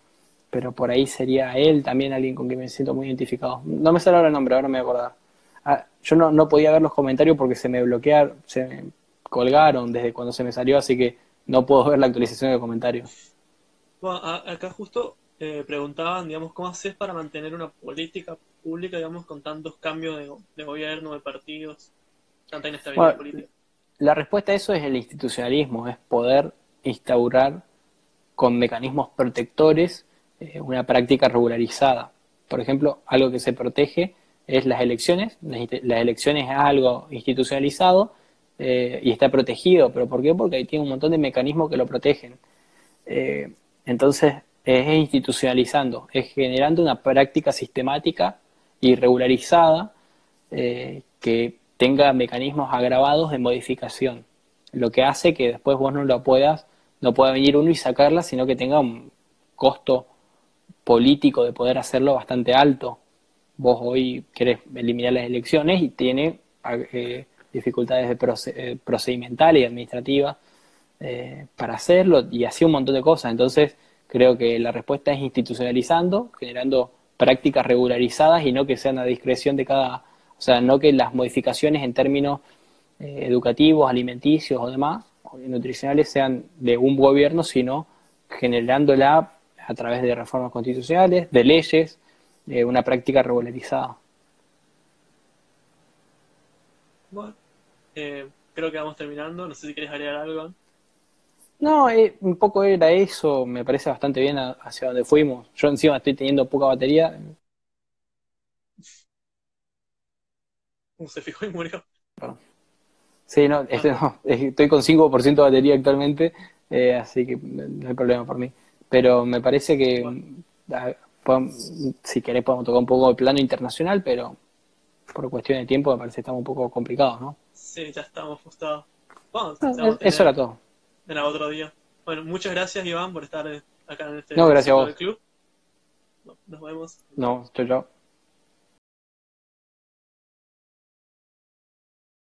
por ahí sería él también alguien con quien me siento muy identificado. No me sale ahora el nombre, ahora me voy a acordar. Yo no podía ver los comentarios porque se me bloquearon, se me colgaron desde cuando se me salió, así que no puedo ver la actualización de comentarios. Bueno, acá justo preguntaban, digamos, ¿cómo haces para mantener una política pública, digamos, con tantos cambios de gobierno, de partidos, tanta inestabilidad Bueno, política? la respuesta a eso es el institucionalismo, es poder instaurar con mecanismos protectores una práctica regularizada. Por ejemplo, algo que se protege es las elecciones. Las elecciones es algo institucionalizado, y está protegido. ¿Pero por qué? Porque ahí tiene un montón de mecanismos que lo protegen. Eh, entonces, es institucionalizando, es generando una práctica sistemática y regularizada, que tenga mecanismos agravados de modificación. Lo que hace que después vos no pueda venir uno y sacarla, sino que tenga un costo político de poder hacerlo bastante alto. Vos hoy querés eliminar las elecciones y tiene dificultades procedimentales y administrativas, para hacerlo, y así un montón de cosas. Entonces, creo que la respuesta es institucionalizando, generando prácticas regularizadas y no que sean a discreción de cada, o sea, no que las modificaciones en términos educativos, alimenticios o demás, o nutricionales sean de un gobierno, sino generándola a través de reformas constitucionales, de leyes, una práctica regularizada. Bueno, creo que vamos terminando, no sé si querés agregar algo. No, un poco era eso, me parece bastante bien hacia donde fuimos. Yo encima estoy teniendo poca batería. Se fijó y murió. Sí, no, Ah, bueno, no, estoy con 5% de batería actualmente, así que no hay problema por mí. Pero me parece que, bueno. si querés podemos tocar un poco el plano internacional, pero por cuestión de tiempo me parece que estamos un poco complicados, ¿no? Sí, ya estamos ajustados. Bueno, No, se vamos a eso era tener todo. en el otro día. Bueno, muchas gracias, Iván, por estar acá en No, este gracias a ciclo del vos. club. Nos vemos. No, chau, chau.